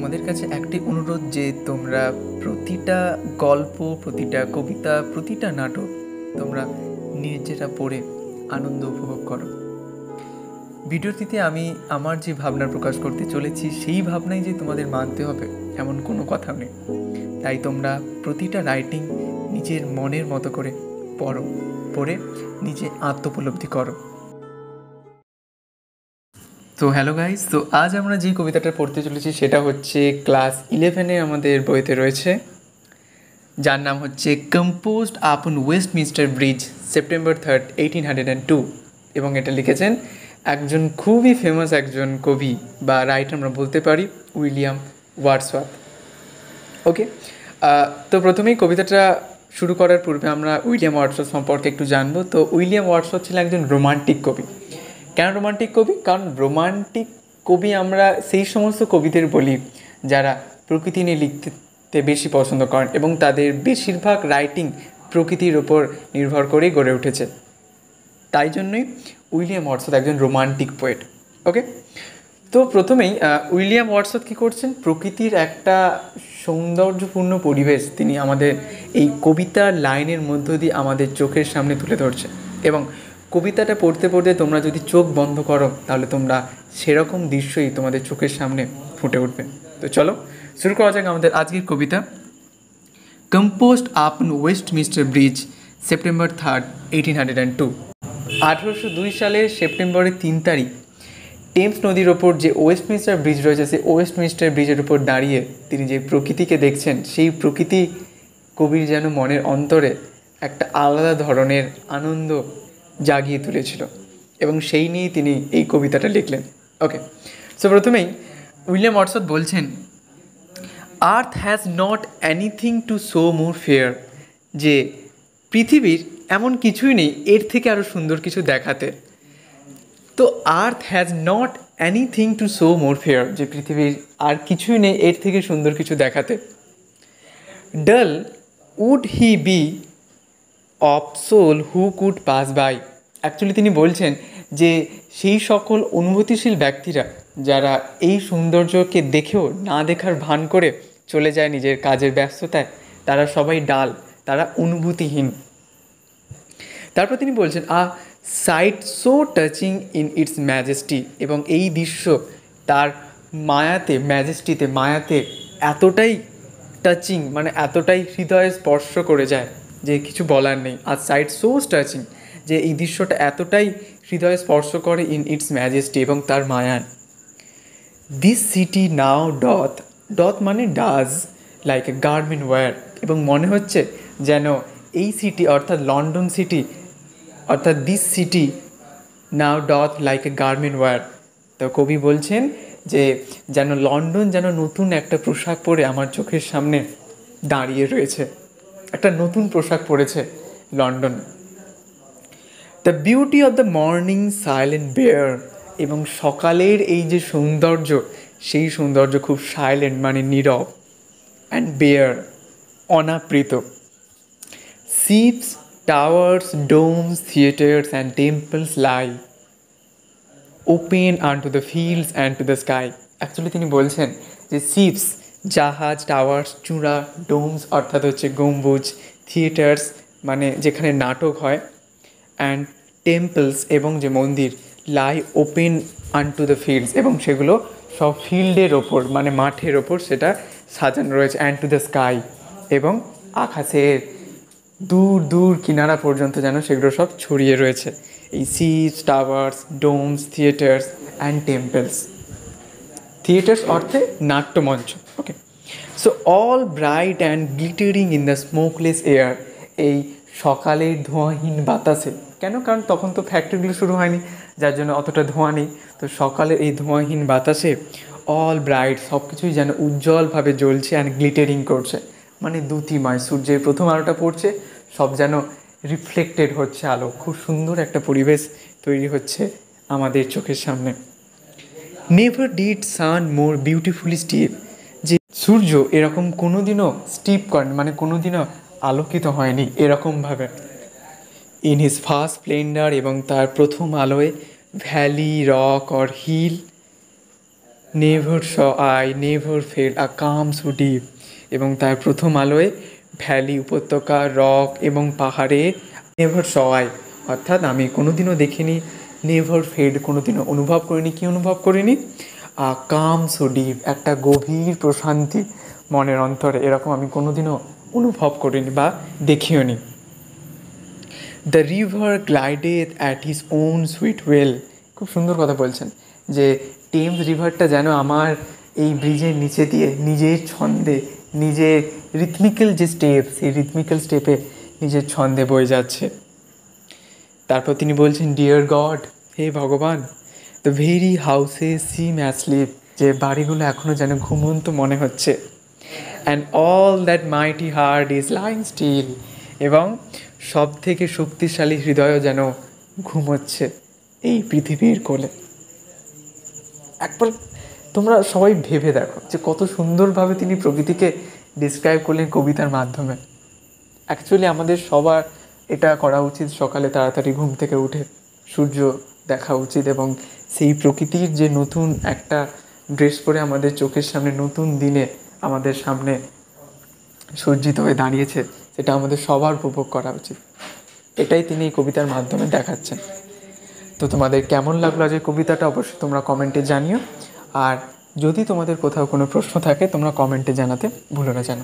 তোমাদের কাছে একটি অনুরোধ যে তোমরা প্রতিটা গল্প, প্রতিটা কবিতা, প্রতিটা নাটক তোমরা নিজেরা পড়ে আনন্দ উপভোগ করো। ভিডিওটিতে আমি আমার যে ভাবনা প্রকাশ করতে চলেছি সেই ভাবনাই যে তোমাদের মানতে হবে এমন কোনো কথা নেই। তাই তোমরা প্রতিটা রাইটিং নিজের মনের মতো করে পড়ে নিজে আত্মোপলব্ধি করো। তো হ্যালো গাইস, তো আজ আমরা যে কবিতাটা পড়তে চলেছি সেটা হচ্ছে ক্লাস 11-এ আমাদের বইতে রয়েছে, যার নাম হচ্ছে composed upon Westminster bridge September 3, 1802। এবং এটা লিখেছেন একজন খুবই ফেমাস একজন কবি বা রাইটার আমরা বলতে পারি, উইলিয়াম ওয়ার্ডসওয়ার্থ। ওকে, তো প্রথমেই কবিতাটা শুরু করার পূর্বে আমরা উইলিয়াম ওয়ার্ডসওয়ার্থ সম্পর্কে একটু জানবো। তো উইলিয়াম ওয়ার্ডসওয়ার্থ ছিলেন একজন রোমান্টিক কবি। কেন রোমান্টিক কবি? কারণ রোমান্টিক কবি আমরা সেই সমস্ত কবিদের বলি যারা প্রকৃতি নিয়ে লিখতে বেশি পছন্দ করেন এবং তাদের বেশিরভাগ রাইটিং প্রকৃতির ওপর নির্ভর করেই গড়ে উঠেছে। তাই জন্যই উইলিয়াম ওয়ার্ডসওয়ার্থ একজন রোমান্টিক পোয়েট। ওকে, তো প্রথমেই উইলিয়াম ওয়ার্ডসওয়ার্থ কী করছেন, প্রকৃতির একটা সৌন্দর্যপূর্ণ পরিবেশ তিনি আমাদের এই কবিতার লাইনের মধ্য দিয়ে আমাদের চোখের সামনে তুলে ধরছে। এবং কবিতাটা পড়তে পড়তে তোমরা যদি চোখ বন্ধ করো তাহলে তোমরা সেরকম দৃশ্যই তোমাদের চোখের সামনে ফুটে উঠবে। তো চলো শুরু করা যাক আমাদের আজকের কবিতা। Composed upon Westminster bridge September 3, 1802। 1802 সালের সেপ্টেম্বরের 3 তারিখ টেমস নদীর ওপর যে ওয়েস্টমিনস্টার ব্রিজ রয়েছে সেই ওয়েস্টমিনস্টার ব্রিজের উপর দাঁড়িয়ে তিনি যে প্রকৃতিকে দেখছেন সেই প্রকৃতি কবির যেন মনের অন্তরে একটা আলাদা ধরনের আনন্দ জাগিয়ে তুলেছিল এবং সেই নিয়েই তিনি এই কবিতাটা লিখলেন। ওকে, সো প্রথমেই উইলিয়াম ওয়ার্ডসওয়ার্থ বলছেন, আর্থ has not anything to show more fair, যে পৃথিবীর এমন কিছুই নেই এর থেকে আরও সুন্দর কিছু দেখাতে। তো আর্থ has not anything to show more fair, যে পৃথিবীর আর কিছুই নেই এর থেকে সুন্দর কিছু দেখাতে। Dull would he be of soul who could pass by. Actually তিনি বলছেন যে সেই সকল অনুভূতিশীল ব্যক্তিরা যারা এই সৌন্দর্যকে দেখেও না দেখার ভান করে চলে যায় নিজের কাজের ব্যস্ততায়, তারা সবাই ডাল, তারা অনুভূতিহীন। তারপর তিনি বলছেন sight so touching in its majesty, এবং এই দৃশ্য তার মায়াতে, ম্যাজেস্টিতে, মায়াতে এতটাই টাচিং, মানে এতটাই হৃদয়ে স্পর্শ করে যায় যে কিছু বলার নেই। আর সাইট সো টাচিং, যে এই দৃশ্যটা এতটাই হৃদয়ে স্পর্শ করে ইন ইটস ম্যাজেস্টি, এবং তার মায়ান। দিস সিটি নাও ডথ মানে does like a garment wear, এবং মনে হচ্ছে যেন এই সিটি অর্থাৎ লন্ডন সিটি অর্থাৎ this city now doth like a garment wear. তো কবি বলছেন যে যেন লন্ডন যেন নতুন একটা পোশাক পরে আমার চোখের সামনে দাঁড়িয়ে রয়েছে, একটা নতুন পোশাক পরেছে London. The beauty of the morning silent bare, এবং সকালের এই যে সৌন্দর্য সেই সৌন্দর্য খুব সাইলেন্ট মানে নীরব, অ্যান্ড বেয়ার অনাবৃত। Ships, towers, domes, theatres and temples lie open unto the fields and to the sky. Actually তিনি বলছেন যে শিপস জাহাজ, টাওয়ার্স চূড়া, ডোমস অর্থাৎ হচ্ছে গম্বুজ, থিয়েটার্স মানে যেখানে নাটক হয়, অ্যান্ড টেম্পলস এবং যে মন্দির, লাই ওপেন আনটু দ্য ফিল্ডস এবং সেগুলো সব ফিল্ডের ওপর মানে মাঠের ওপর সেটা সাজানো রয়েছে, অ্যান্ড টু দ্য স্কাই এবং আকাশের দূর দূর কিনারা পর্যন্ত যেন সেগুলো সব ছড়িয়ে রয়েছে এই ships, towers, domes, theatres and temples. Theatres অর্থে নাট্যমঞ্চ। Okay, so all bright and glittering in the smokeless air, এই সকালের ধোঁয়াহীন বাতাসে। কেন? কারণ তখন তো ফ্যাক্টরিগুলো শুরু হয়নি, যার জন্য অতটা ধোঁয়া নেই। তো সকালের এই ধোঁয়াহীন বাতাসে অল ব্রাইট, সব কিছুই যেন উজ্জ্বলভাবে জ্বলছে, অ্যান্ড গ্লিটারিং করছে মানে দ্যুতিময়, সূর্যের প্রথম আলোটা পড়ছে, সব যেন রিফ্লেক্টেড হচ্ছে আলো, খুব সুন্দর একটা পরিবেশ তৈরি হচ্ছে আমাদের চোখের সামনে। Never did sun more beautifully steep, যে সূর্য এরকম কোনোদিনও স্টিপ করেন মানে কোনোদিনও আলোকিত হয়নি এরকমভাবে। ইন হিজ ফার্স্ট স্প্লেন্ডার, এবং তার প্রথম আলোয় valley, rock or hill never saw I never felt a calm so deep, এবং তার প্রথম আলোয় ভ্যালি, উপত্যকা, রক এবং পাহাড়ে নেভার স আই, অর্থাৎ আমি কোনোদিনও দেখিনি, নেভার ফেড কোনোদিনও অনুভব করিনি, কি অনুভব করিনি, কাম সো ডিপ, একটা গভীর প্রশান্তি মনের অন্তরে, এরকম আমি কোনোদিনও অনুভব করিনি বা দেখিও নি। The river glideth at his own sweet will, খুব সুন্দর কথা বলছেন যে টেমস রিভারটা যেন আমার এই ব্রিজের নিচে দিয়ে নিজের ছন্দে, নিজের রিথমিক্যাল যে স্টেপ, সেই রিথমিক্যাল স্টেপে নিজের ছন্দে বয়ে যাচ্ছে। তারপর তিনি বলছেন, ডিয়ার গড, হে ভগবান, the very houses seem asleep, যে বাড়িগুলো এখনও যেন ঘুমন্ত মনে হচ্ছে, and all that mighty heart is lying still, এবং সব থেকে শক্তিশালী হৃদয়ও যেন ঘুমোচ্ছে এই পৃথিবীর কোলে। একবার তোমরা সবাই ভেবে দেখো যে কত সুন্দরভাবে তিনি প্রকৃতিকে ডিসক্রাইব করলেন কবিতার মাধ্যমে। অ্যাকচুয়ালি আমাদের সবার এটা করা উচিত, সকালে তাড়াতাড়ি ঘুম থেকে উঠে সূর্য দেখা উচিত, এবং সেই প্রকৃতির যে নতুন একটা ড্রেস পরে আমাদের চোখের সামনে নতুন দিনে আমাদের সামনে সজ্জিত হয়ে দাঁড়িয়েছে, সেটা আমাদের সবার উপভোগ করা উচিত। এটাই তিনি এই কবিতার মাধ্যমে দেখাচ্ছেন। তো তোমাদের কেমন লাগলো আজ এই কবিতাটা অবশ্যই তোমরা কমেন্টে জানিও, আর যদি তোমাদের কোথাও কোনো প্রশ্ন থাকে তোমরা কমেন্টে জানাতে ভুলো না যেন।